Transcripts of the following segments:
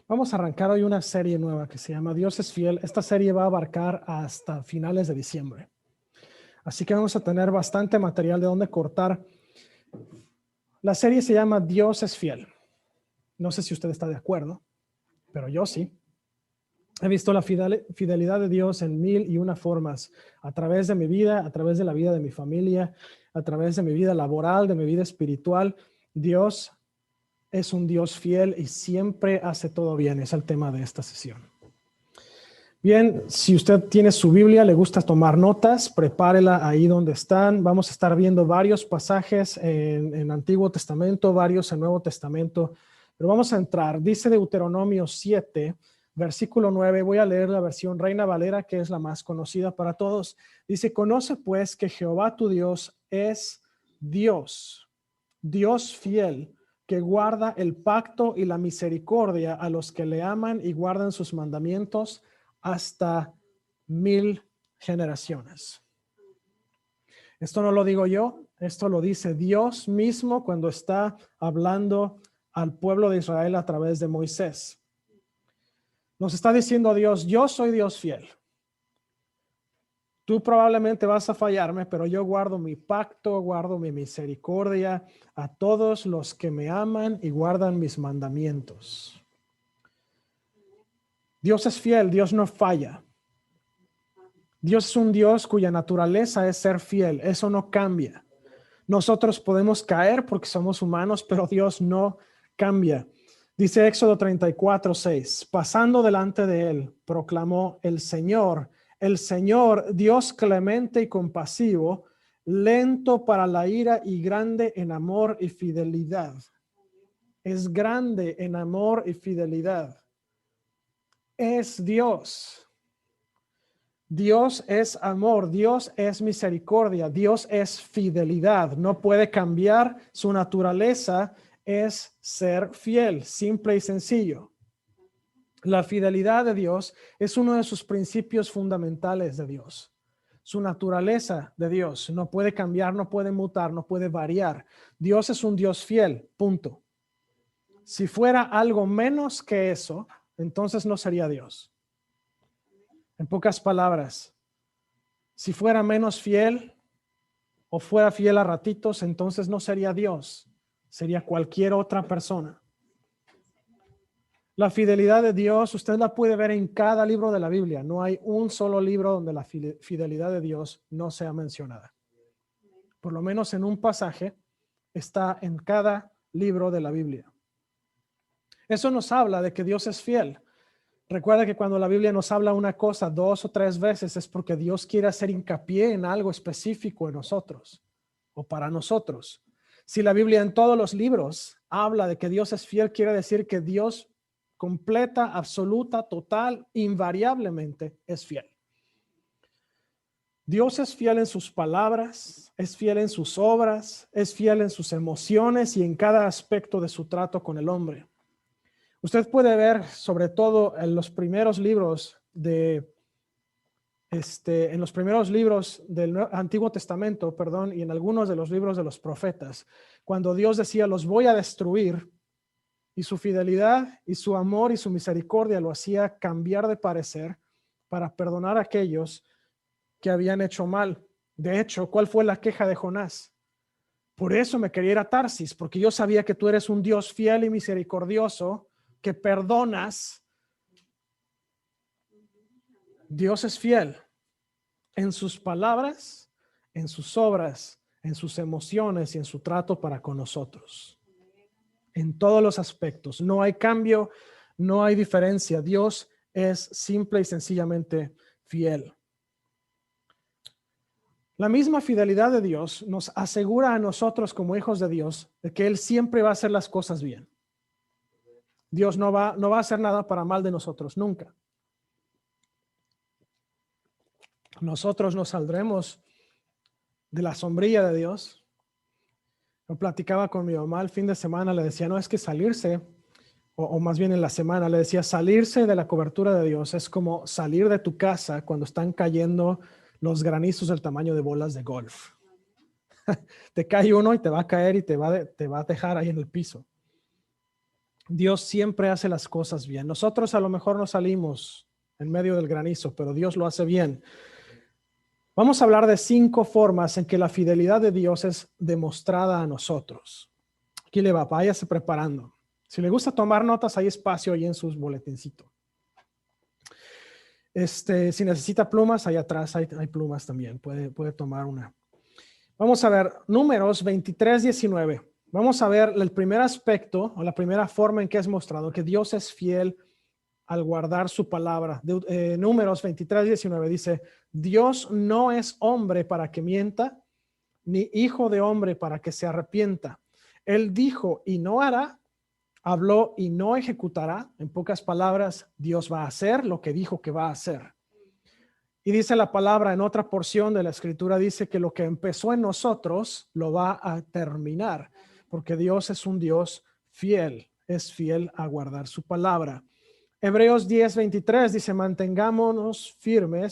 Vamos a arrancar hoy una serie nueva que se llama Dios es fiel. Esta serie va a abarcar hasta finales de diciembre. Así que vamos a tener bastante material de donde cortar. La serie se llama Dios es fiel. No sé si usted está de acuerdo, pero yo sí. He visto la fidelidad de Dios en mil y una formas, a través de mi vida, a través de la vida de mi familia, a través de mi vida laboral, de mi vida espiritual. Dios es un Dios fiel y siempre hace todo bien. Es el tema de esta sesión. Bien, si usted tiene su Biblia, le gusta tomar notas, prepárela ahí donde están. Vamos a estar viendo varios pasajes en Antiguo Testamento, varios en Nuevo Testamento, pero vamos a entrar. Dice Deuteronomio 7, versículo 9, voy a leer la versión Reina Valera, que es la más conocida para todos. Dice, conoce pues que Jehová tu Dios es Dios, Dios fiel, que guarda el pacto y la misericordia a los que le aman y guardan sus mandamientos hasta 1000 generaciones. Esto no lo digo yo, esto lo dice Dios mismo cuando está hablando al pueblo de Israel a través de Moisés. Nos está diciendo Dios, yo soy Dios fiel. Tú probablemente vas a fallarme, pero yo guardo mi pacto, guardo mi misericordia a todos los que me aman y guardan mis mandamientos. Dios es fiel, Dios no falla. Dios es un Dios cuya naturaleza es ser fiel. Eso no cambia. Nosotros podemos caer porque somos humanos, pero Dios no cambia. Dice Éxodo 34:6, pasando delante de él, proclamó el Señor, Dios clemente y compasivo, lento para la ira y grande en amor y fidelidad. Es grande en amor y fidelidad. Es Dios. Dios es amor, Dios es misericordia, Dios es fidelidad. No puede cambiar, su naturaleza es ser fiel, simple y sencillo. La fidelidad de Dios es uno de sus principios fundamentales de Dios. Su naturaleza de Dios no puede cambiar, no puede mutar, no puede variar. Dios es un Dios fiel, punto. Si fuera algo menos que eso, entonces no sería Dios. En pocas palabras, si fuera menos fiel o fuera fiel a ratitos, entonces no sería Dios, sería cualquier otra persona. La fidelidad de Dios, usted la puede ver en cada libro de la Biblia. No hay un solo libro donde la fidelidad de Dios no sea mencionada. Por lo menos en un pasaje está en cada libro de la Biblia. Eso nos habla de que Dios es fiel. Recuerda que cuando la Biblia nos habla una cosa 2 o 3 veces es porque Dios quiere hacer hincapié en algo específico en nosotros o para nosotros. Si la Biblia en todos los libros habla de que Dios es fiel, quiere decir que Dios completa, absoluta, total, invariablemente es fiel. Dios es fiel en sus palabras, es fiel en sus obras, es fiel en sus emociones y en cada aspecto de su trato con el hombre. Usted puede ver, sobre todo en los primeros libros del Antiguo Testamento, y en algunos de los libros de los profetas, cuando Dios decía, los voy a destruir, y su fidelidad y su amor y su misericordia lo hacía cambiar de parecer para perdonar a aquellos que habían hecho mal. De hecho, ¿cuál fue la queja de Jonás? Por eso me quería ir a Tarsis, porque yo sabía que tú eres un Dios fiel y misericordioso, que perdonas. Dios es fiel en sus palabras, en sus obras, en sus emociones y en su trato para con nosotros. En todos los aspectos. No hay cambio, no hay diferencia. Dios es simple y sencillamente fiel. La misma fidelidad de Dios nos asegura a nosotros como hijos de Dios de que Él siempre va a hacer las cosas bien. Dios no va a hacer nada para mal de nosotros, nunca. Nosotros nos saldremos de la sombrilla de Dios. Yo platicaba con mi mamá el fin de semana, le decía, no, es que salirse, o más bien en la semana, le decía, salirse de la cobertura de Dios es como salir de tu casa cuando están cayendo los granizos del tamaño de bolas de golf. Te cae uno y te va a caer y te va a dejar ahí en el piso. Dios siempre hace las cosas bien. Nosotros a lo mejor no salimos en medio del granizo, pero Dios lo hace bien. Vamos a hablar de 5 formas en que la fidelidad de Dios es demostrada a nosotros. Aquí le va, váyase preparando. Si le gusta tomar notas, hay espacio ahí en sus boletincitos. Si necesita plumas, ahí atrás hay plumas también. Puede tomar una. Vamos a ver Números 23:19. Vamos a ver el primer aspecto o la primera forma en que es mostrado que Dios es fiel al guardar su palabra. Números 23:19 dice: Dios no es hombre para que mienta, ni hijo de hombre para que se arrepienta. Él dijo y no hará, habló y no ejecutará. En pocas palabras, Dios va a hacer lo que dijo que va a hacer. Y dice la palabra en otra porción de la escritura, dice que lo que empezó en nosotros lo va a terminar, porque Dios es un Dios fiel, es fiel a guardar su palabra. Hebreos 10:23 dice: mantengamos firme,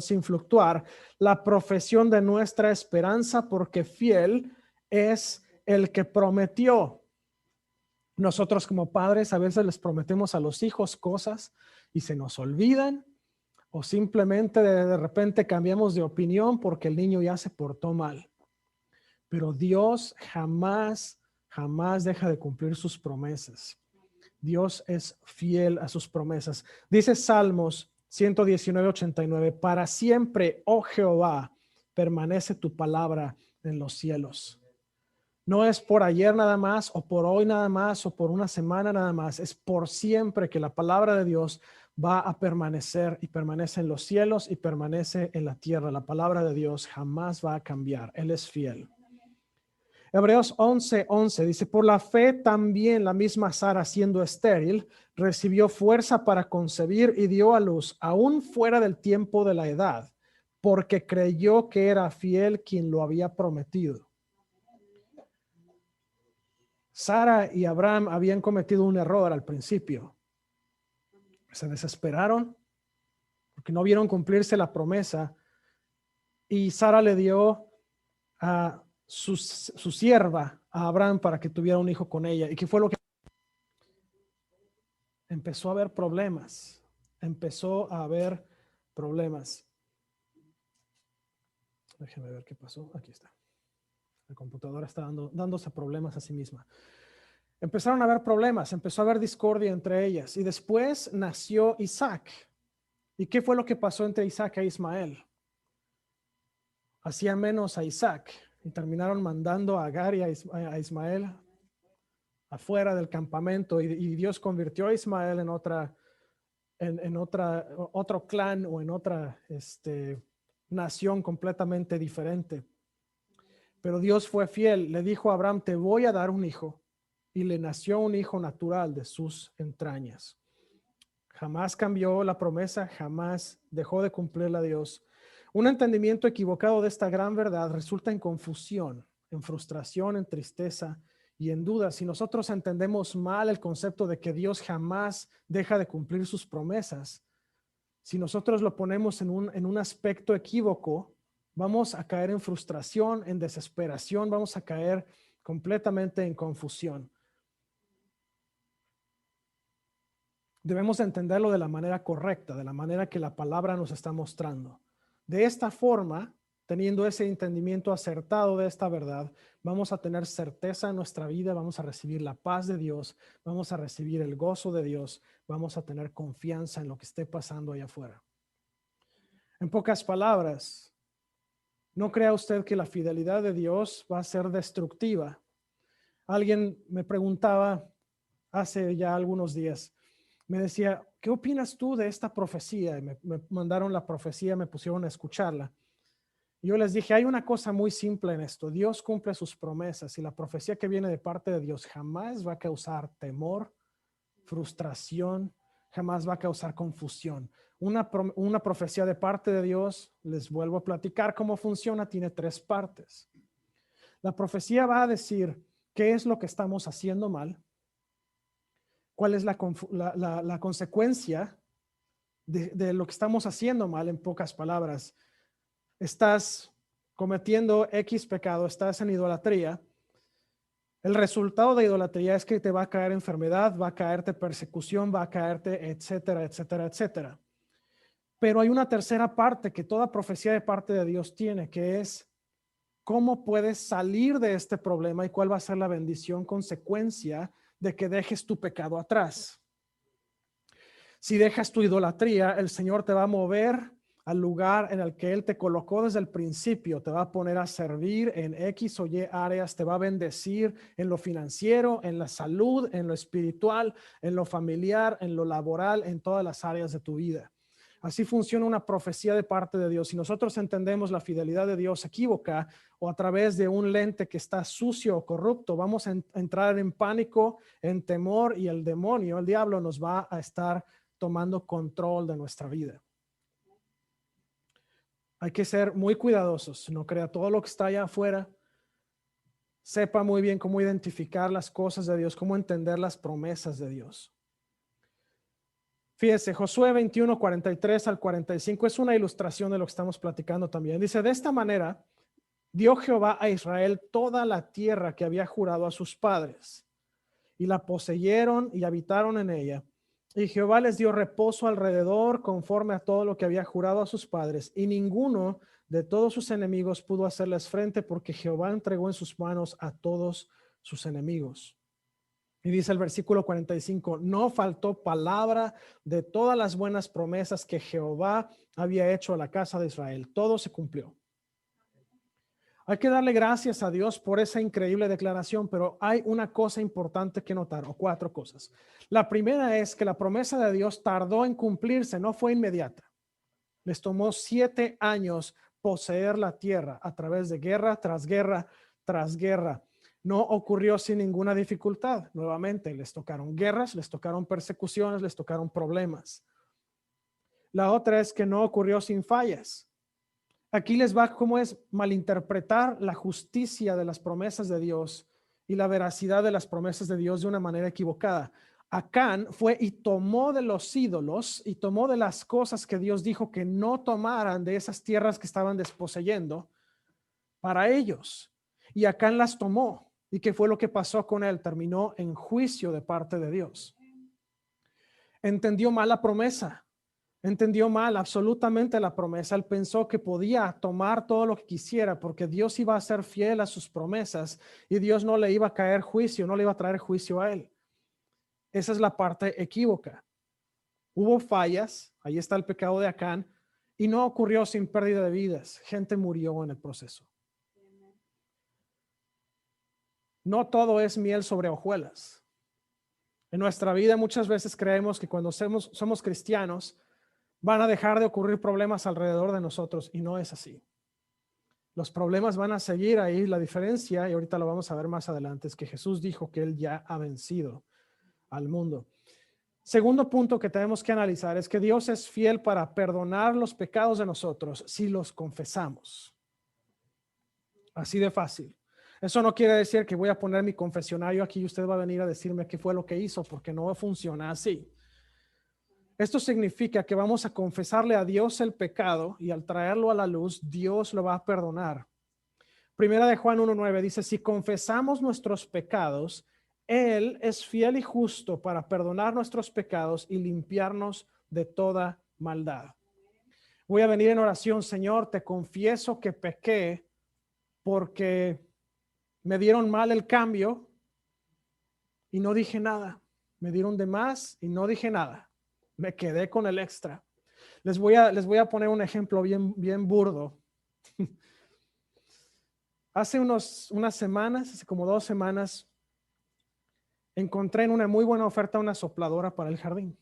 sin fluctuar la profesión de nuestra esperanza, porque fiel es el que prometió. Nosotros como padres a veces les prometemos a los hijos cosas y se nos olvidan, o simplemente de repente cambiamos de opinión porque el niño ya se portó mal. Pero Dios jamás deja de cumplir sus promesas. Dios es fiel a sus promesas. Dice Salmos 119:89: para siempre, oh Jehová, permanece tu palabra en los cielos. No es por ayer nada más, o por hoy nada más, o por una semana nada más. Es por siempre que la palabra de Dios va a permanecer, y permanece en los cielos y permanece en la tierra. La palabra de Dios jamás va a cambiar. Él es fiel. Hebreos 11:11 dice: por la fe también la misma Sara, siendo estéril, recibió fuerza para concebir y dio a luz aún fuera del tiempo de la edad, porque creyó que era fiel quien lo había prometido. Sara y Abraham habían cometido un error al principio. Se desesperaron porque no vieron cumplirse la promesa, y Sara le dio a su sierva a Abraham para que tuviera un hijo con ella. ¿Y qué fue lo que empezó a haber problemas? Déjeme ver qué pasó. Aquí está. La computadora está dándose problemas a sí misma. Empezaron a haber problemas, empezó a haber discordia entre ellas, y después nació Isaac. ¿Y qué fue lo que pasó entre Isaac e Ismael? Hacían menos a Isaac y terminaron mandando a Agar y a Ismael afuera del campamento, y Dios convirtió a Ismael en otro clan, o en otra nación completamente diferente. Pero Dios fue fiel, le dijo a Abraham: te voy a dar un hijo, y le nació un hijo natural de sus entrañas. Jamás cambió la promesa, jamás dejó de cumplirla a Dios. Un entendimiento equivocado de esta gran verdad resulta en confusión, en frustración, en tristeza y en duda. Si nosotros entendemos mal el concepto de que Dios jamás deja de cumplir sus promesas, si nosotros lo ponemos en un aspecto equívoco, vamos a caer en frustración, en desesperación, vamos a caer completamente en confusión. Debemos entenderlo de la manera correcta, de la manera que la palabra nos está mostrando. De esta forma, teniendo ese entendimiento acertado de esta verdad, vamos a tener certeza en nuestra vida, vamos a recibir la paz de Dios, vamos a recibir el gozo de Dios, vamos a tener confianza en lo que esté pasando allá afuera. En pocas palabras, no crea usted que la fidelidad de Dios va a ser destructiva. Alguien me preguntaba hace ya algunos días, me decía: ¿qué opinas tú de esta profecía? Y me mandaron la profecía, me pusieron a escucharla. Y yo les dije: hay una cosa muy simple en esto. Dios cumple sus promesas, y la profecía que viene de parte de Dios jamás va a causar temor, frustración, jamás va a causar confusión. Una profecía de parte de Dios, les vuelvo a platicar cómo funciona, tiene 3 partes. La profecía va a decir qué es lo que estamos haciendo mal, cuál es la consecuencia de lo que estamos haciendo mal. En pocas palabras, estás cometiendo X pecado, estás en idolatría, El resultado de idolatría es que te va a caer enfermedad, va a caerte persecución, va a caerte, etcétera, etcétera, etcétera. Pero hay una tercera parte que toda profecía de parte de Dios tiene, que es cómo puedes salir de este problema y cuál va a ser la bendición consecuencia de que dejes tu pecado atrás. Si dejas tu idolatría, el Señor te va a mover al lugar en el que Él te colocó desde el principio. Te va a poner a servir en X o Y áreas, te va a bendecir en lo financiero, en la salud, en lo espiritual, en lo familiar, en lo laboral, en todas las áreas de tu vida. Así funciona una profecía de parte de Dios. Si nosotros entendemos la fidelidad de Dios equívoca o a través de un lente que está sucio o corrupto, vamos a entrar en pánico, en temor, y el demonio, el diablo, nos va a estar tomando control de nuestra vida. Hay que ser muy cuidadosos, no crea todo lo que está allá afuera. Sepa muy bien cómo identificar las cosas de Dios, cómo entender las promesas de Dios. Fíjese, Josué 21, 43 al 45 es una ilustración de lo que estamos platicando también. Dice, de esta manera dio Jehová a Israel toda la tierra que había jurado a sus padres, y la poseyeron y habitaron en ella. Y Jehová les dio reposo alrededor conforme a todo lo que había jurado a sus padres, y ninguno de todos sus enemigos pudo hacerles frente, porque Jehová entregó en sus manos a todos sus enemigos. Y dice el versículo 45, no faltó palabra de todas las buenas promesas que Jehová había hecho a la casa de Israel. Todo se cumplió. Hay que darle gracias a Dios por esa increíble declaración, pero hay una cosa importante que notar, o cuatro cosas. La primera es que la promesa de Dios tardó en cumplirse, no fue inmediata. Les tomó 7 años poseer la tierra a través de guerra tras guerra tras guerra. No ocurrió sin ninguna dificultad. Nuevamente, les tocaron guerras, les tocaron persecuciones, les tocaron problemas. La otra es que no ocurrió sin fallas. Aquí les va cómo es malinterpretar la justicia de las promesas de Dios y la veracidad de las promesas de Dios de una manera equivocada. Acán fue y tomó de los ídolos y tomó de las cosas que Dios dijo que no tomaran de esas tierras que estaban desposeyendo para ellos. Y Acán las tomó. ¿Y qué fue lo que pasó con él? Terminó en juicio de parte de Dios. Entendió mal la promesa. Entendió mal absolutamente la promesa. Él pensó que podía tomar todo lo que quisiera porque Dios iba a ser fiel a sus promesas y Dios no le iba a caer juicio, no le iba a traer juicio a él. Esa es la parte equívoca. Hubo fallas, ahí está el pecado de Acán, y no ocurrió sin pérdida de vidas. Gente murió en el proceso. No todo es miel sobre hojuelas. En nuestra vida muchas veces creemos que cuando somos cristianos van a dejar de ocurrir problemas alrededor de nosotros, y no es así. Los problemas van a seguir ahí. La diferencia, y ahorita lo vamos a ver más adelante, es que Jesús dijo que Él ya ha vencido al mundo. Segundo punto que tenemos que analizar es que Dios es fiel para perdonar los pecados de nosotros si los confesamos. Así de fácil. Eso no quiere decir que voy a poner mi confesionario aquí y usted va a venir a decirme qué fue lo que hizo, porque no funciona así. Esto significa que vamos a confesarle a Dios el pecado y al traerlo a la luz, Dios lo va a perdonar. Primera de Juan 1:9 dice, si confesamos nuestros pecados, Él es fiel y justo para perdonar nuestros pecados y limpiarnos de toda maldad. Voy a venir en oración. Señor, te confieso que pequé porque me dieron mal el cambio y no dije nada. Me dieron de más y no dije nada. Me quedé con el extra. Les voy a poner un ejemplo bien burdo. Hace unas semanas, hace como 2 semanas, encontré en una muy buena oferta una sopladora para el jardín.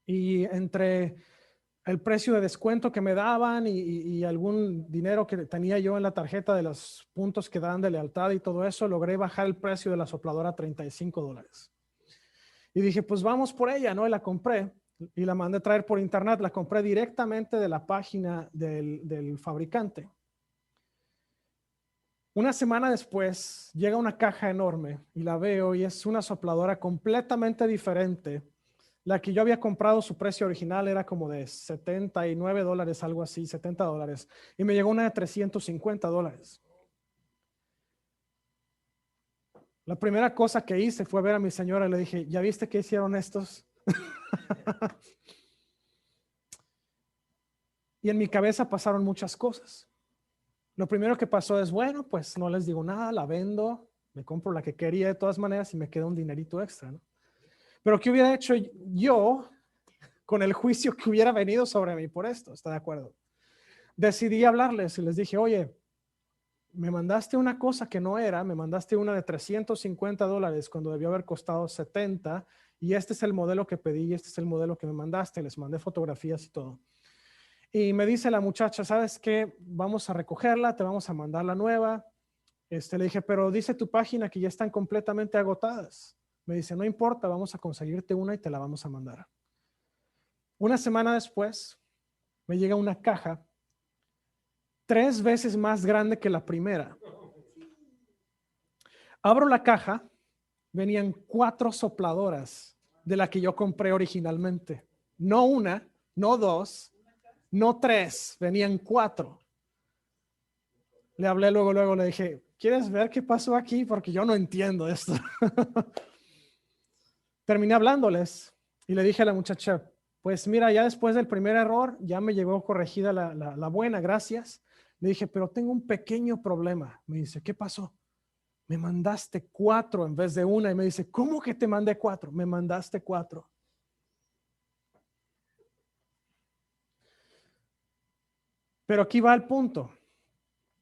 Y entre el precio de descuento que me daban y algún dinero que tenía yo en la tarjeta de los puntos que dan de lealtad y todo eso, logré bajar el precio de la sopladora a $35. Y dije, pues vamos por ella, ¿no? Y la compré y la mandé traer por internet. La compré directamente de la página del fabricante. Una semana después llega una caja enorme y la veo y es una sopladora completamente diferente. La que yo había comprado, su precio original era como de $79, algo así, $70. Y me llegó una de $350. La primera cosa que hice fue ver a mi señora y le dije, ¿ya viste qué hicieron estos? Y en mi cabeza pasaron muchas cosas. Lo primero que pasó es, bueno, pues no les digo nada, la vendo, me compro la que quería de todas maneras y me queda un dinerito extra, ¿no? Pero ¿qué hubiera hecho yo con el juicio que hubiera venido sobre mí por esto? ¿Está de acuerdo? Decidí hablarles y les dije, oye, me mandaste una cosa que no era, me mandaste una de $350 cuando debió haber costado 70 y este es el modelo que pedí y este es el modelo que me mandaste, les mandé fotografías y todo. Y me dice la muchacha, ¿sabes qué? Vamos a recogerla, te vamos a mandar la nueva. Le dije, pero dice tu página que ya están completamente agotadas. Me dice, no importa, vamos a conseguirte una y te la vamos a mandar. Una semana después, me llega una caja 3 veces más grande que la primera. Abro la caja, venían 4 sopladoras de la que yo compré originalmente. No una, no 2, no 3, venían 4. Le hablé luego, le dije, ¿quieres ver qué pasó aquí? Porque yo no entiendo esto. Terminé hablándoles y le dije a la muchacha, pues mira, ya después del primer error, ya me llegó corregida la buena, gracias. Le dije, pero tengo un pequeño problema. Me dice, ¿qué pasó? Me mandaste 4 en vez de una. Y me dice, ¿cómo que te mandé 4? Me mandaste 4. Pero aquí va el punto.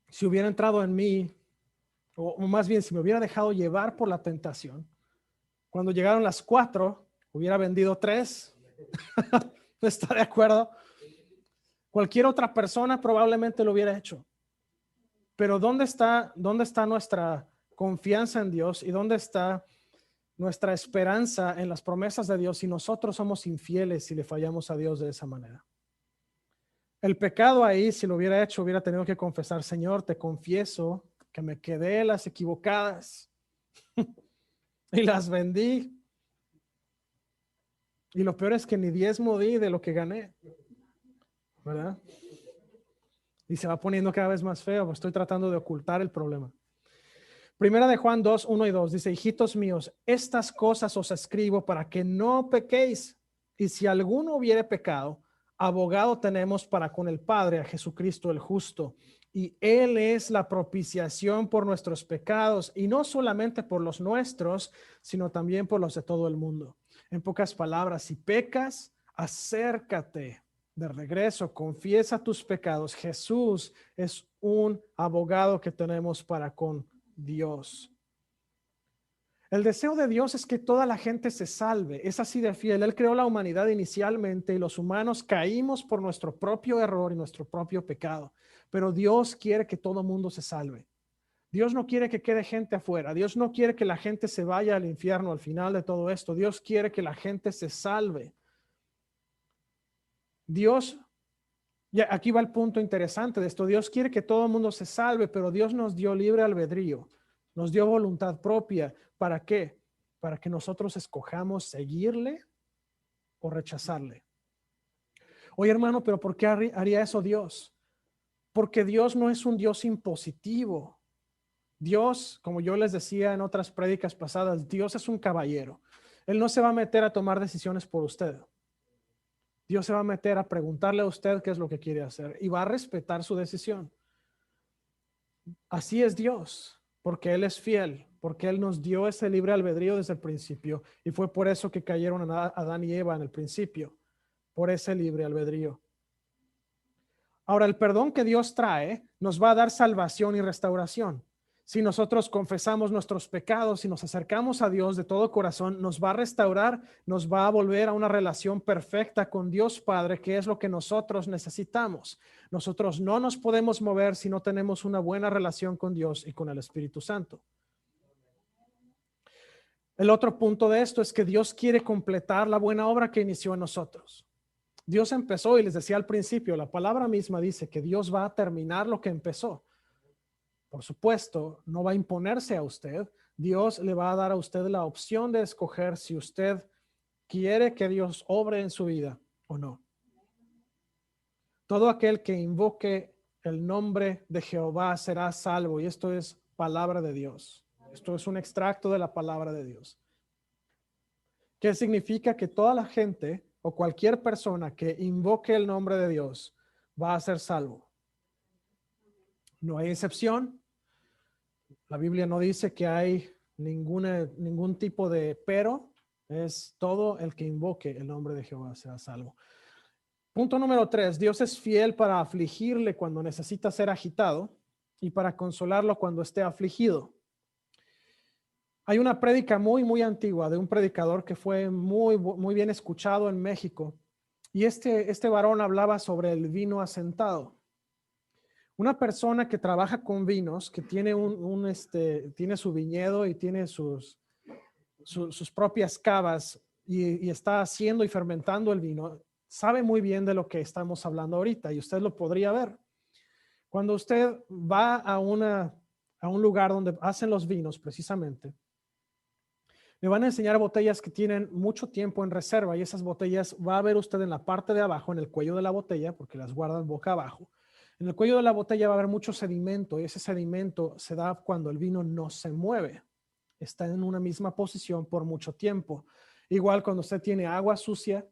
Si hubiera entrado en mí, o más bien si me hubiera dejado llevar por la tentación, cuando llegaron las 4, hubiera vendido 3. ¿No está de acuerdo? Cualquier otra persona probablemente lo hubiera hecho. Pero dónde está nuestra confianza en Dios y dónde está nuestra esperanza en las promesas de Dios si nosotros somos infieles y le fallamos a Dios de esa manera? El pecado ahí, si lo hubiera hecho, hubiera tenido que confesar, Señor, te confieso que me quedé las equivocadas y las vendí. Y lo peor es que ni diezmo di de lo que gané, ¿verdad? Y se va poniendo cada vez más feo, pues estoy tratando de ocultar el problema. Primera de Juan 2, 1 y 2 dice, hijitos míos, estas cosas os escribo para que no pequéis. Y si alguno hubiere pecado, abogado tenemos para con el Padre, a Jesucristo el justo. Y Él es la propiciación por nuestros pecados, y no solamente por los nuestros, sino también por los de todo el mundo. En pocas palabras, si pecas, acércate de regreso, confiesa tus pecados. Jesús es un abogado que tenemos para con Dios. El deseo de Dios es que toda la gente se salve. Es así de fiel. Él creó la humanidad inicialmente y los humanos caímos por nuestro propio error y nuestro propio pecado. Pero Dios quiere que todo mundo se salve. Dios no quiere que quede gente afuera. Dios no quiere que la gente se vaya al infierno al final de todo esto. Dios quiere que la gente se salve. Dios, ya aquí va el punto interesante de esto. Dios quiere que todo el mundo se salve, pero Dios nos dio libre albedrío. Nos dio voluntad propia. ¿Para qué? Para que nosotros escojamos seguirle o rechazarle. Oye, hermano, pero ¿por qué haría eso Dios? Porque Dios no es un Dios impositivo. Dios, como yo les decía en otras prédicas pasadas, Dios es un caballero. Él no se va a meter a tomar decisiones por usted. Dios se va a meter a preguntarle a usted qué es lo que quiere hacer y va a respetar su decisión. Así es Dios, porque Él es fiel, porque Él nos dio ese libre albedrío desde el principio y fue por eso que cayeron Adán y Eva en el principio, por ese libre albedrío. Ahora, el perdón que Dios trae nos va a dar salvación y restauración. Si nosotros confesamos nuestros pecados y nos acercamos a Dios de todo corazón, nos va a restaurar, nos va a volver a una relación perfecta con Dios Padre, que es lo que nosotros necesitamos. Nosotros no nos podemos mover si no tenemos una buena relación con Dios y con el Espíritu Santo. El otro punto de esto es que Dios quiere completar la buena obra que inició en nosotros. Dios empezó y les decía al principio, la palabra misma dice que Dios va a terminar lo que empezó. Por supuesto, no va a imponerse a usted. Dios le va a dar a usted la opción de escoger si usted quiere que Dios obre en su vida o no. Todo aquel que invoque el nombre de Jehová será salvo, y esto es palabra de Dios. Esto es un extracto de la palabra de Dios. ¿Qué significa? Que toda la gente o cualquier persona que invoque el nombre de Dios va a ser salvo. No hay excepción. La Biblia no dice que hay ningún tipo de pero. Es todo el que invoque el nombre de Jehová será salvo. Punto número 3. Dios es fiel para afligirle cuando necesita ser agitado y para consolarlo cuando esté afligido. Hay una prédica muy antigua de un predicador que fue muy bien escuchado en México. Y este varón hablaba sobre el vino asentado. Una persona que trabaja con vinos, que tiene tiene su viñedo y tiene sus propias cavas y está haciendo y fermentando el vino, sabe muy bien de lo que estamos hablando ahorita y usted lo podría ver. Cuando usted va a un lugar donde hacen los vinos precisamente, le van a enseñar botellas que tienen mucho tiempo en reserva y esas botellas va a ver usted en la parte de abajo, en el cuello de la botella, porque las guardan boca abajo. En el cuello de la botella va a haber mucho sedimento y ese sedimento se da cuando el vino no se mueve. Está en una misma posición por mucho tiempo. Igual cuando usted tiene agua sucia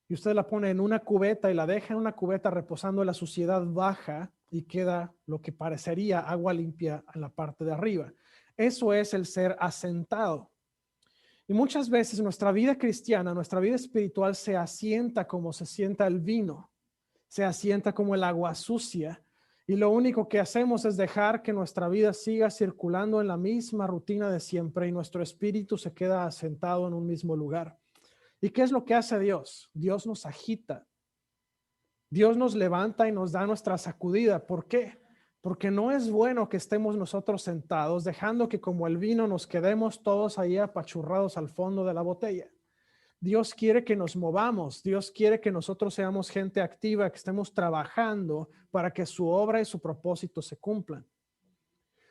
y usted la pone en una cubeta y la deja en una cubeta reposando, la suciedad baja y queda lo que parecería agua limpia en la parte de arriba. Eso es el ser asentado. Y muchas veces nuestra vida cristiana, nuestra vida espiritual se asienta como se sienta el vino, se asienta como el agua sucia. Y lo único que hacemos es dejar que nuestra vida siga circulando en la misma rutina de siempre y nuestro espíritu se queda asentado en un mismo lugar. ¿Y qué es lo que hace Dios? Dios nos agita. Dios nos levanta y nos da nuestra sacudida. ¿Por qué? Porque no es bueno que estemos nosotros sentados dejando que como el vino nos quedemos todos ahí apachurrados al fondo de la botella. Dios quiere que nos movamos. Dios quiere que nosotros seamos gente activa, que estemos trabajando para que su obra y su propósito se cumplan.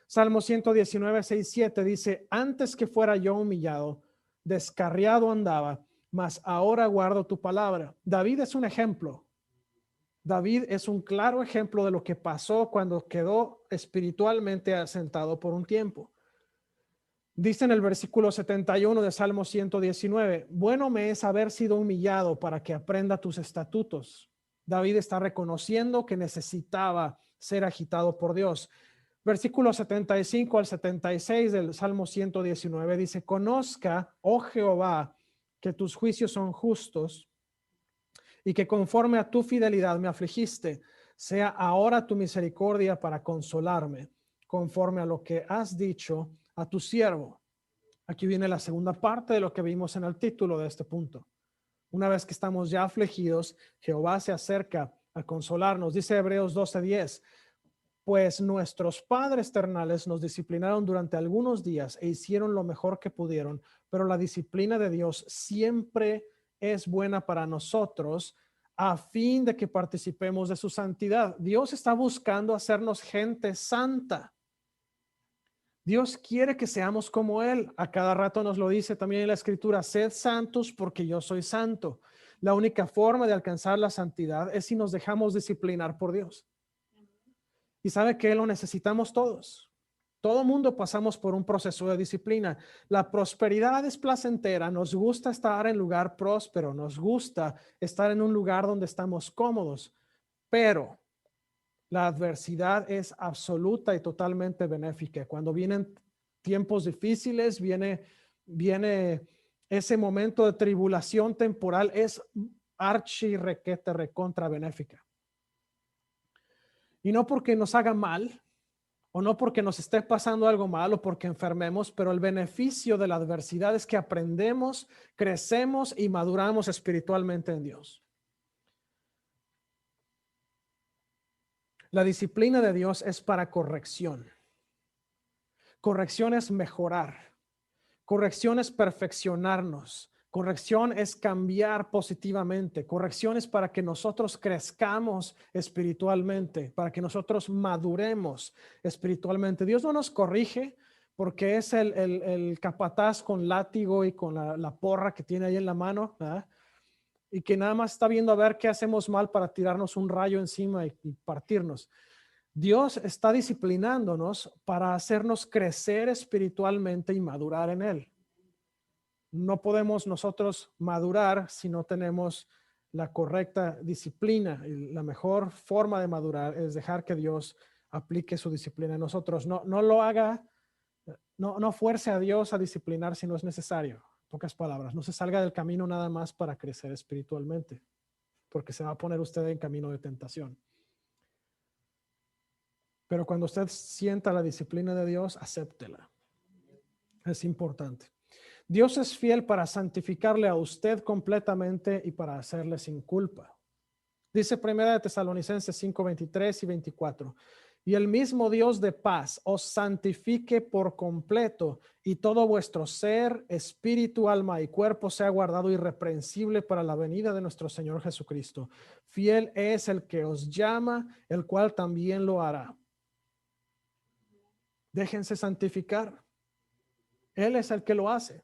Salmo 119, 6, 7 dice: antes que fuera yo humillado, descarriado andaba, mas ahora guardo tu palabra. David es un ejemplo. David es un claro ejemplo de lo que pasó cuando quedó espiritualmente asentado por un tiempo. Dice en el versículo 71 de Salmo 119, bueno me es haber sido humillado para que aprenda tus estatutos. David está reconociendo que necesitaba ser agitado por Dios. Versículo 75 al 76 del Salmo 119 dice: conozca, oh Jehová, que tus juicios son justos y que conforme a tu fidelidad me afligiste, sea ahora tu misericordia para consolarme, conforme a lo que has dicho a tu siervo. Aquí viene la segunda parte de lo que vimos en el título de este punto. Una vez que estamos ya afligidos, Jehová se acerca a consolarnos. Dice Hebreos 12:10, pues nuestros padres terrenales nos disciplinaron durante algunos días e hicieron lo mejor que pudieron, pero la disciplina de Dios siempre es buena para nosotros a fin de que participemos de su santidad. Dios está buscando hacernos gente santa. Dios quiere que seamos como Él. A cada rato nos lo dice también en la Escritura: sed santos porque yo soy santo. La única forma de alcanzar la santidad es si nos dejamos disciplinar por Dios. Y sabe que lo necesitamos todos. Todo mundo pasamos por un proceso de disciplina. La prosperidad es placentera. Nos gusta estar en lugar próspero. Nos gusta estar en un lugar donde estamos cómodos. Pero la adversidad es absoluta y totalmente benéfica. Cuando vienen tiempos difíciles, viene ese momento de tribulación temporal, es archi requete recontra benéfica. Y no porque nos haga mal, o no porque nos esté pasando algo mal, o porque enfermemos, pero el beneficio de la adversidad es que aprendemos, crecemos y maduramos espiritualmente en Dios. La disciplina de Dios es para corrección. Corrección es mejorar. Corrección es perfeccionarnos. Corrección es cambiar positivamente. Corrección es para que nosotros crezcamos espiritualmente, para que nosotros maduremos espiritualmente. Dios no nos corrige porque es el capataz con látigo y con la porra que tiene ahí en la mano, ¿verdad? Y que nada más está viendo a ver qué hacemos mal para tirarnos un rayo encima y partirnos. Dios está disciplinándonos para hacernos crecer espiritualmente y madurar en Él. No podemos nosotros madurar si no tenemos la correcta disciplina. Y la mejor forma de madurar es dejar que Dios aplique su disciplina en nosotros. No lo haga, no fuerce a Dios a disciplinar si no es necesario. En pocas palabras, no se salga del camino nada más para crecer espiritualmente, porque se va a poner usted en camino de tentación. Pero cuando usted sienta la disciplina de Dios, acéptela. Es importante. Dios es fiel para santificarle a usted completamente y para hacerle sin culpa. Dice 1 Tesalonicenses 5, 23 y 24. Y el mismo Dios de paz os santifique por completo, y todo vuestro ser, espíritu, alma y cuerpo sea guardado irreprensible para la venida de nuestro Señor Jesucristo. Fiel es el que os llama, el cual también lo hará. Déjense santificar. Él es el que lo hace.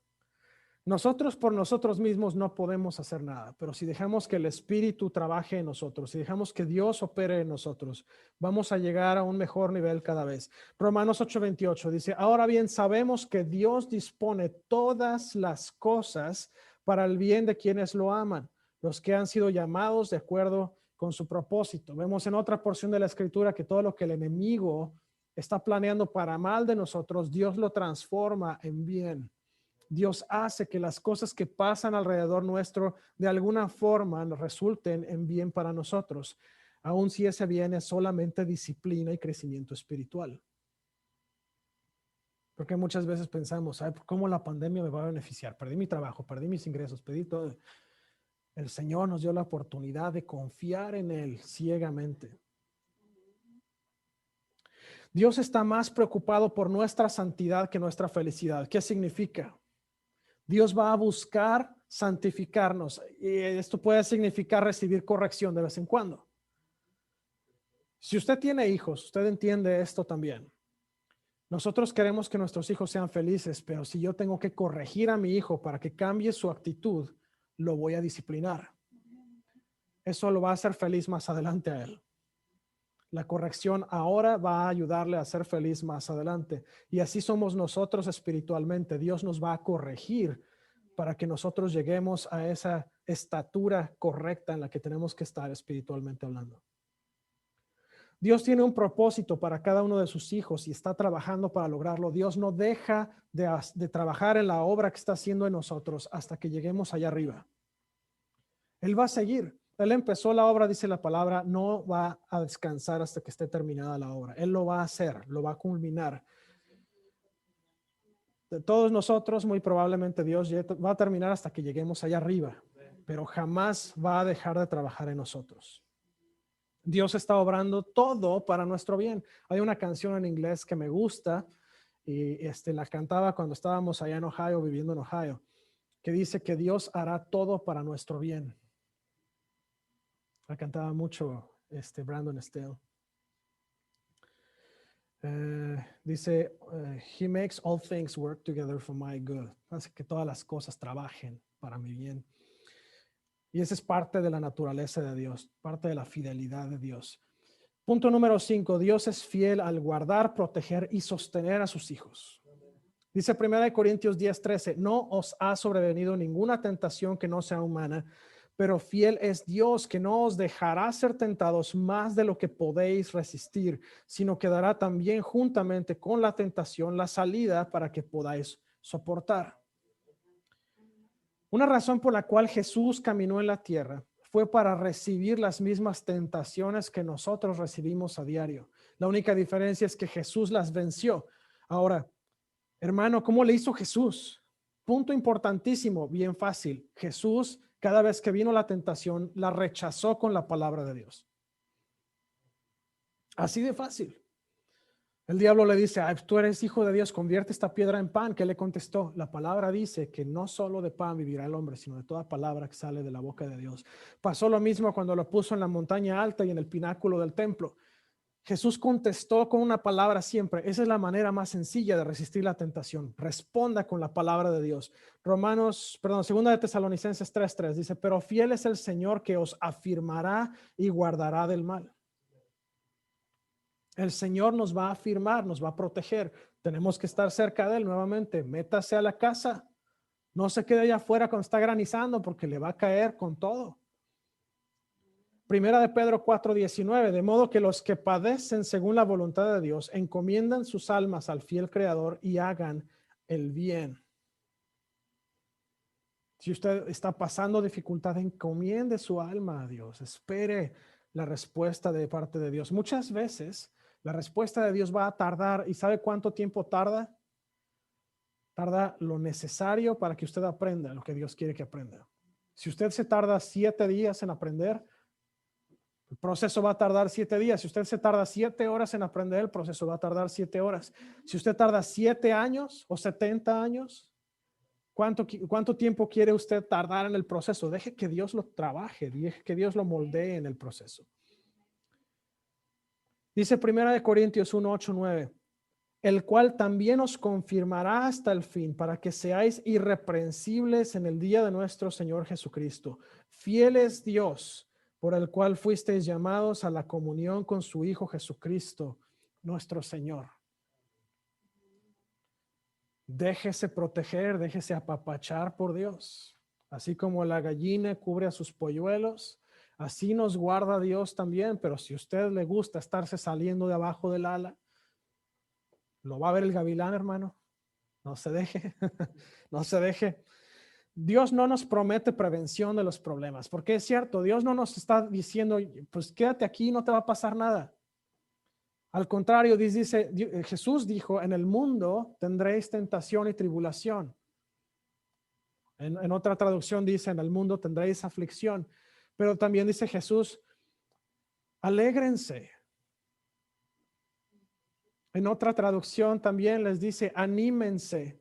Nosotros por nosotros mismos no podemos hacer nada, pero si dejamos que el Espíritu trabaje en nosotros, si dejamos que Dios opere en nosotros, vamos a llegar a un mejor nivel cada vez. Romanos 8:28 dice, ahora bien sabemos que Dios dispone todas las cosas para el bien de quienes lo aman, los que han sido llamados de acuerdo con su propósito. Vemos en otra porción de la Escritura que todo lo que el enemigo está planeando para mal de nosotros, Dios lo transforma en bien. Dios hace que las cosas que pasan alrededor nuestro de alguna forma resulten en bien para nosotros, aun si ese bien es solamente disciplina y crecimiento espiritual. Porque muchas veces pensamos, ¿cómo la pandemia me va a beneficiar? Perdí mi trabajo, perdí mis ingresos, perdí todo. El Señor nos dio la oportunidad de confiar en Él ciegamente. Dios está más preocupado por nuestra santidad que nuestra felicidad. ¿Qué significa? Dios va a buscar santificarnos, y esto puede significar recibir corrección de vez en cuando. Si usted tiene hijos, usted entiende esto también. Nosotros queremos que nuestros hijos sean felices, pero si yo tengo que corregir a mi hijo para que cambie su actitud, lo voy a disciplinar. Eso lo va a hacer feliz más adelante a él. La corrección ahora va a ayudarle a ser feliz más adelante. Y así somos nosotros espiritualmente. Dios nos va a corregir para que nosotros lleguemos a esa estatura correcta en la que tenemos que estar espiritualmente hablando. Dios tiene un propósito para cada uno de sus hijos y está trabajando para lograrlo. Dios no deja de trabajar en la obra que está haciendo en nosotros hasta que lleguemos allá arriba. Él va a seguir. Él empezó la obra, dice la palabra, no va a descansar hasta que esté terminada la obra. Él lo va a hacer, lo va a culminar. De todos nosotros, muy probablemente Dios va a terminar hasta que lleguemos allá arriba, pero jamás va a dejar de trabajar en nosotros. Dios está obrando todo para nuestro bien. Hay una canción en inglés que me gusta y la cantaba cuando estábamos allá en Ohio, viviendo en Ohio, que dice que Dios hará todo para nuestro bien. La cantaba mucho Brandon Steele. Dice, He makes all things work together for my good. Hace que todas las cosas trabajen para mi bien. Y esa es parte de la naturaleza de Dios, parte de la fidelidad de Dios. Punto número 5, Dios es fiel al guardar, proteger y sostener a sus hijos. Dice 1 Corintios 10:13, no os ha sobrevenido ninguna tentación que no sea humana, pero fiel es Dios que no os dejará ser tentados más de lo que podéis resistir, sino que dará también juntamente con la tentación la salida para que podáis soportar. Una razón por la cual Jesús caminó en la tierra fue para recibir las mismas tentaciones que nosotros recibimos a diario. La única diferencia es que Jesús las venció. Ahora, hermano, ¿cómo le hizo Jesús? Punto importantísimo, bien fácil. Jesús, cada vez que vino la tentación, la rechazó con la palabra de Dios. Así de fácil. El diablo le dice, tú eres hijo de Dios, convierte esta piedra en pan. ¿Qué le contestó? La palabra dice que no solo de pan vivirá el hombre, sino de toda palabra que sale de la boca de Dios. Pasó lo mismo cuando lo puso en la montaña alta y en el pináculo del templo. Jesús contestó con una palabra siempre. Esa es la manera más sencilla de resistir la tentación. Responda con la palabra de Dios. 2 de Tesalonicenses 3:3 dice, pero fiel es el Señor que os afirmará y guardará del mal. El Señor nos va a afirmar, nos va a proteger. Tenemos que estar cerca de Él nuevamente. Métase a la casa. No se quede allá afuera cuando está granizando porque le va a caer con todo. Primera de Pedro 4:19, de modo que los que padecen según la voluntad de Dios encomiendan sus almas al fiel Creador y hagan el bien. Si usted está pasando dificultad, encomiende su alma a Dios. Espere la respuesta de parte de Dios. Muchas veces la respuesta de Dios va a tardar. ¿Y sabe cuánto tiempo tarda? Tarda lo necesario para que usted aprenda lo que Dios quiere que aprenda. Si usted se tarda 7 días en aprender, el proceso va a tardar 7 días. Si usted se tarda 7 horas en aprender, el proceso va a tardar 7 horas. Si usted tarda 7 años o 70 años, ¿cuánto tiempo quiere usted tardar en el proceso? Deje que Dios lo trabaje, deje que Dios lo moldee en el proceso. Dice 1 Corintios 1, 8, 9, el cual también os confirmará hasta el fin, para que seáis irreprensibles en el día de nuestro Señor Jesucristo. Fiel es Dios, por el cual fuisteis llamados a la comunión con su Hijo Jesucristo, nuestro Señor. Déjese proteger, déjese apapachar por Dios. Así como la gallina cubre a sus polluelos, así nos guarda Dios también. Pero si a usted le gusta estarse saliendo de abajo del ala, lo va a ver el gavilán, hermano. No se deje, no se deje. Dios no nos promete prevención de los problemas, porque es cierto, Dios no nos está diciendo, pues quédate aquí, no te va a pasar nada. Al contrario, Jesús dijo, en el mundo tendréis tentación y tribulación. En otra traducción dice, en el mundo tendréis aflicción. Pero también dice Jesús, alégrense. En otra traducción también les dice, anímense,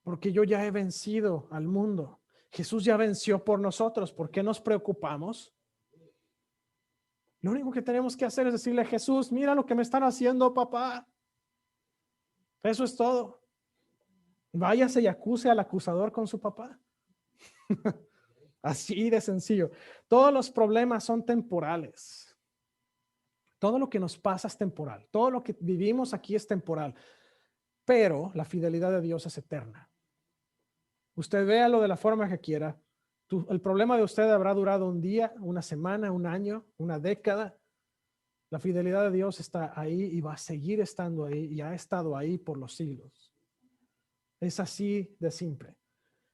porque yo ya he vencido al mundo. Jesús ya venció por nosotros. ¿Por qué nos preocupamos? Lo único que tenemos que hacer es decirle a Jesús, mira lo que me están haciendo, papá. Eso es todo. Váyase y acuse al acusador con su papá. Así de sencillo. Todos los problemas son temporales. Todo lo que nos pasa es temporal. Todo lo que vivimos aquí es temporal. Pero la fidelidad de Dios es eterna. Usted véalo de la forma que quiera. El problema de usted habrá durado un día, una semana, un año, una década. La fidelidad de Dios está ahí y va a seguir estando ahí y ha estado ahí por los siglos. Es así de simple.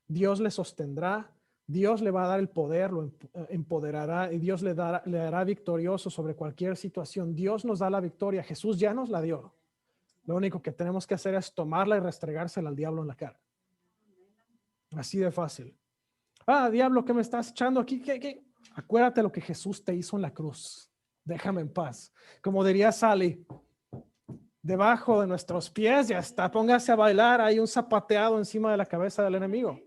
Dios le sostendrá, Dios le va a dar el poder, lo empoderará y Dios le hará victorioso sobre cualquier situación. Dios nos da la victoria, Jesús ya nos la dio. Lo único que tenemos que hacer es tomarla y restregársela al diablo en la cara. Así de fácil. Diablo, ¿qué me estás echando aquí? ¿Qué? Acuérdate lo que Jesús te hizo en la cruz. Déjame en paz. Como diría Sally, debajo de nuestros pies ya está. Póngase a bailar. Hay un zapateado encima de la cabeza del enemigo.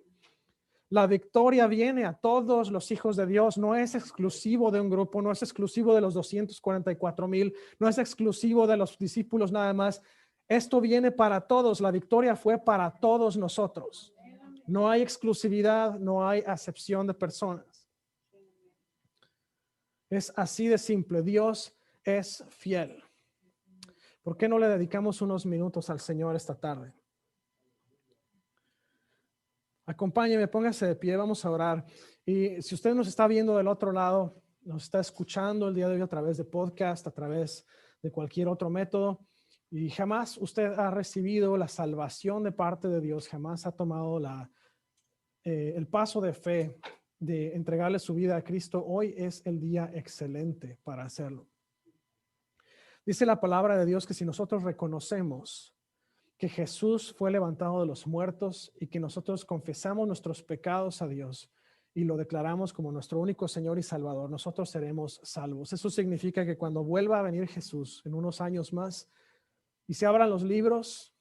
La victoria viene a todos los hijos de Dios. No es exclusivo de un grupo, no es exclusivo de los 244,000, no es exclusivo de los discípulos nada más. Esto viene para todos. La victoria fue para todos nosotros. No hay exclusividad, no hay acepción de personas. Es así de simple. Dios es fiel. ¿Por qué no le dedicamos unos minutos al Señor esta tarde? Acompáñeme, póngase de pie, vamos a orar. Y si usted nos está viendo del otro lado, nos está escuchando el día de hoy a través de podcast, a través de cualquier otro método, y jamás usted ha recibido la salvación de parte de Dios, jamás ha tomado el paso de fe de entregarle su vida a Cristo, hoy es el día excelente para hacerlo. Dice la palabra de Dios que si nosotros reconocemos que Jesús fue levantado de los muertos y que nosotros confesamos nuestros pecados a Dios y lo declaramos como nuestro único Señor y Salvador, nosotros seremos salvos. Eso significa que cuando vuelva a venir Jesús en unos años más y se abran los libros,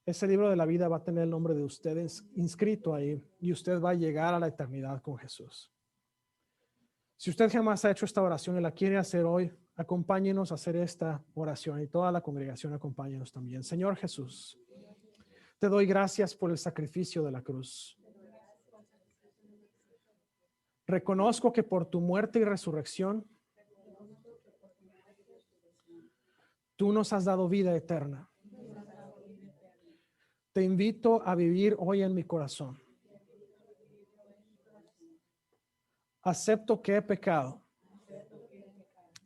ese libro de la vida va a tener el nombre de ustedes inscrito ahí y usted va a llegar a la eternidad con Jesús. Si usted jamás ha hecho esta oración y la quiere hacer hoy, acompáñenos a hacer esta oración y toda la congregación acompáñenos también. Señor Jesús, te doy gracias por el sacrificio de la cruz. Reconozco que por tu muerte y resurrección Tú nos has dado vida eterna. Te invito a vivir hoy en mi corazón. Acepto que he pecado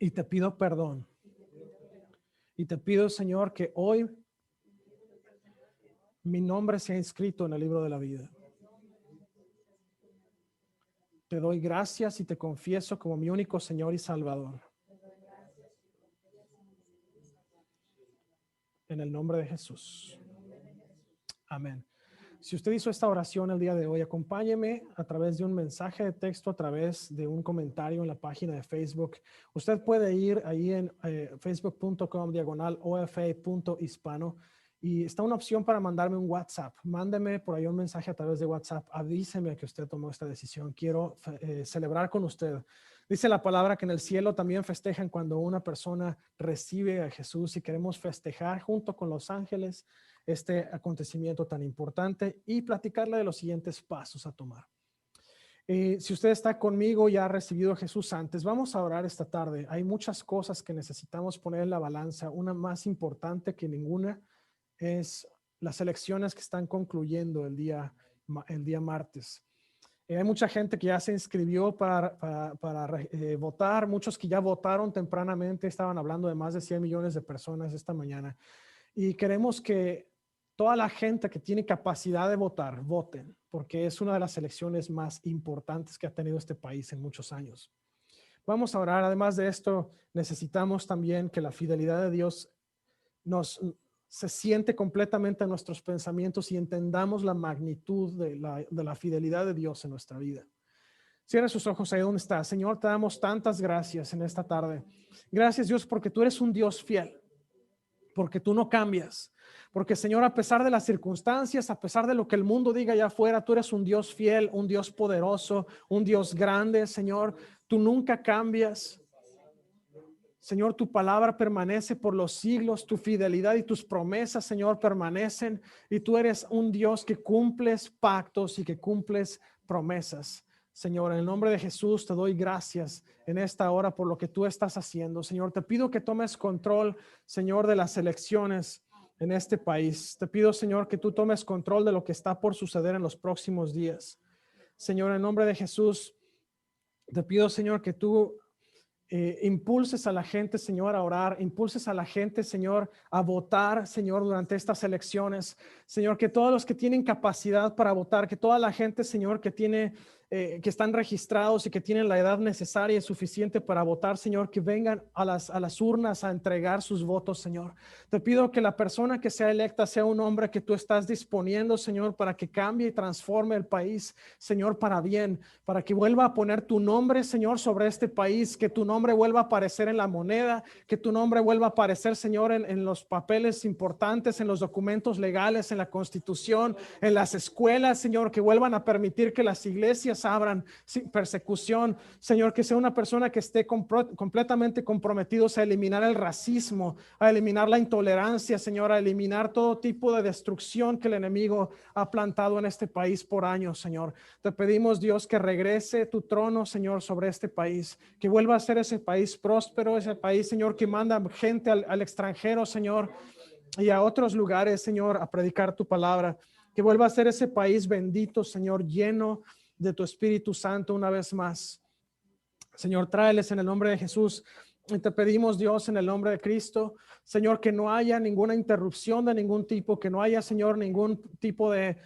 y te pido perdón. Y te pido, Señor, que hoy mi nombre sea inscrito en el libro de la vida. Te doy gracias y te confieso como mi único Señor y Salvador. En el nombre de Jesús. Amén. Si usted hizo esta oración el día de hoy, acompáñeme a través de un mensaje de texto, a través de un comentario en la página de Facebook. Usted puede ir ahí en facebook.com/ofa.hispano y está una opción para mandarme un WhatsApp. Mándeme por ahí un mensaje a través de WhatsApp. Avíseme que usted tomó esta decisión. Quiero celebrar con usted. Dice la palabra que en el cielo también festejan cuando una persona recibe a Jesús, y queremos festejar junto con los ángeles este acontecimiento tan importante y platicarle de los siguientes pasos a tomar. Si usted está conmigo y ha recibido a Jesús antes, vamos a orar esta tarde. Hay muchas cosas que necesitamos poner en la balanza. Una más importante que ninguna es las elecciones que están concluyendo el día martes. Hay mucha gente que ya se inscribió para votar, muchos que ya votaron tempranamente. Estaban hablando de más de 100 millones de personas esta mañana. Y queremos que toda la gente que tiene capacidad de votar, voten, porque es una de las elecciones más importantes que ha tenido este país en muchos años. Vamos a orar. Además de esto, necesitamos también que la fidelidad de Dios se siente completamente en nuestros pensamientos y entendamos la magnitud de la fidelidad de Dios en nuestra vida. Cierra sus ojos ahí donde está. Señor, te damos tantas gracias en esta tarde. Gracias, Dios, porque tú eres un Dios fiel, porque tú no cambias. Porque, Señor, a pesar de las circunstancias, a pesar de lo que el mundo diga allá afuera, tú eres un Dios fiel, un Dios poderoso, un Dios grande, Señor. Tú nunca cambias. Señor, tu palabra permanece por los siglos, tu fidelidad y tus promesas, Señor, permanecen. Y tú eres un Dios que cumples pactos y que cumples promesas. Señor, en el nombre de Jesús te doy gracias en esta hora por lo que tú estás haciendo. Señor, te pido que tomes control, Señor, de las elecciones en este país. Te pido, Señor, que tú tomes control de lo que está por suceder en los próximos días. Señor, en nombre de Jesús, te pido, Señor, que tú impulses a la gente, Señor, a orar, impulses a la gente, Señor, a votar, Señor, durante estas elecciones. Señor, que todos los que tienen capacidad para votar, que toda la gente, Señor, que están registrados y que tienen la edad necesaria y suficiente para votar, Señor, que vengan a las urnas a entregar sus votos, Señor. Te pido que la persona que sea electa sea un hombre que tú estás disponiendo, Señor, para que cambie y transforme el país, Señor, para bien, para que vuelva a poner tu nombre, Señor, sobre este país, que tu nombre vuelva a aparecer en la moneda, que tu nombre vuelva a aparecer, Señor, en los papeles importantes, en los documentos legales, en la Constitución, en las escuelas, Señor, que vuelvan a permitir que las iglesias abran sin persecución, Señor, que sea una persona que esté completamente comprometidos a eliminar el racismo, a eliminar la intolerancia, Señor, a eliminar todo tipo de destrucción que el enemigo ha plantado en este país por años, Señor. Te pedimos, Dios, que regrese tu trono, Señor, sobre este país, que vuelva a ser ese país próspero, ese país, Señor, que manda gente al extranjero, Señor, y a otros lugares, Señor, a predicar tu palabra, que vuelva a ser ese país bendito, Señor, lleno de tu Espíritu Santo una vez más. Señor, tráeles en el nombre de Jesús. Y te pedimos, Dios, en el nombre de Cristo, Señor, que no haya ninguna interrupción de ningún tipo, que no haya, Señor, ningún tipo de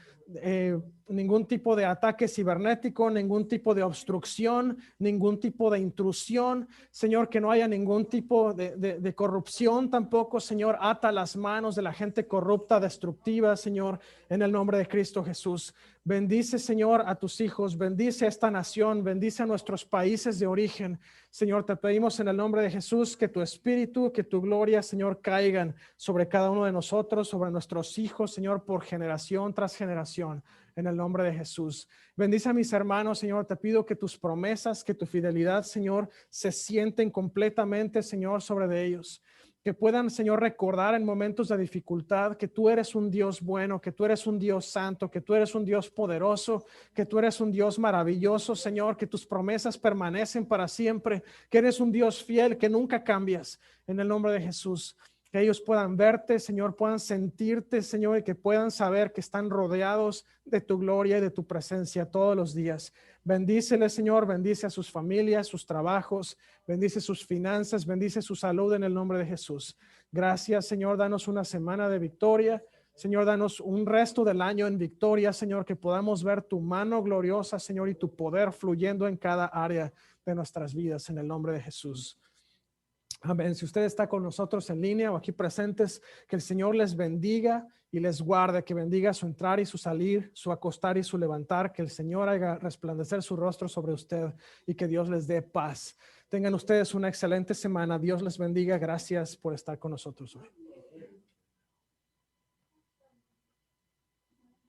ataque cibernético, ningún tipo de obstrucción, ningún tipo de intrusión, Señor, que no haya ningún tipo de corrupción tampoco, Señor. Ata las manos de la gente corrupta, destructiva, Señor, en el nombre de Cristo Jesús. Bendice, Señor, a tus hijos, bendice a esta nación, bendice a nuestros países de origen. Señor, te pedimos en el nombre de Jesús que tu espíritu, que tu gloria, Señor, caigan sobre cada uno de nosotros, sobre nuestros hijos, Señor, por generación tras generación, en el nombre de Jesús. Bendice a mis hermanos, Señor, te pido que tus promesas, que tu fidelidad, Señor, se sienten completamente, Señor, sobre de ellos. Que puedan, Señor, recordar en momentos de dificultad que tú eres un Dios bueno, que tú eres un Dios santo, que tú eres un Dios poderoso, que tú eres un Dios maravilloso, Señor, que tus promesas permanecen para siempre, que eres un Dios fiel, que nunca cambias, en el nombre de Jesús. Que ellos puedan verte, Señor, puedan sentirte, Señor, y que puedan saber que están rodeados de tu gloria y de tu presencia todos los días. Bendíceles, Señor, bendice a sus familias, sus trabajos, bendice sus finanzas, bendice su salud en el nombre de Jesús. Gracias, Señor, danos una semana de victoria. Señor, danos un resto del año en victoria, Señor, que podamos ver tu mano gloriosa, Señor, y tu poder fluyendo en cada área de nuestras vidas en el nombre de Jesús. Amén. Si usted está con nosotros en línea o aquí presentes, que el Señor les bendiga y les guarde, que bendiga su entrar y su salir, su acostar y su levantar, que el Señor haga resplandecer su rostro sobre usted y que Dios les dé paz. Tengan ustedes una excelente semana. Dios les bendiga. Gracias por estar con nosotros hoy.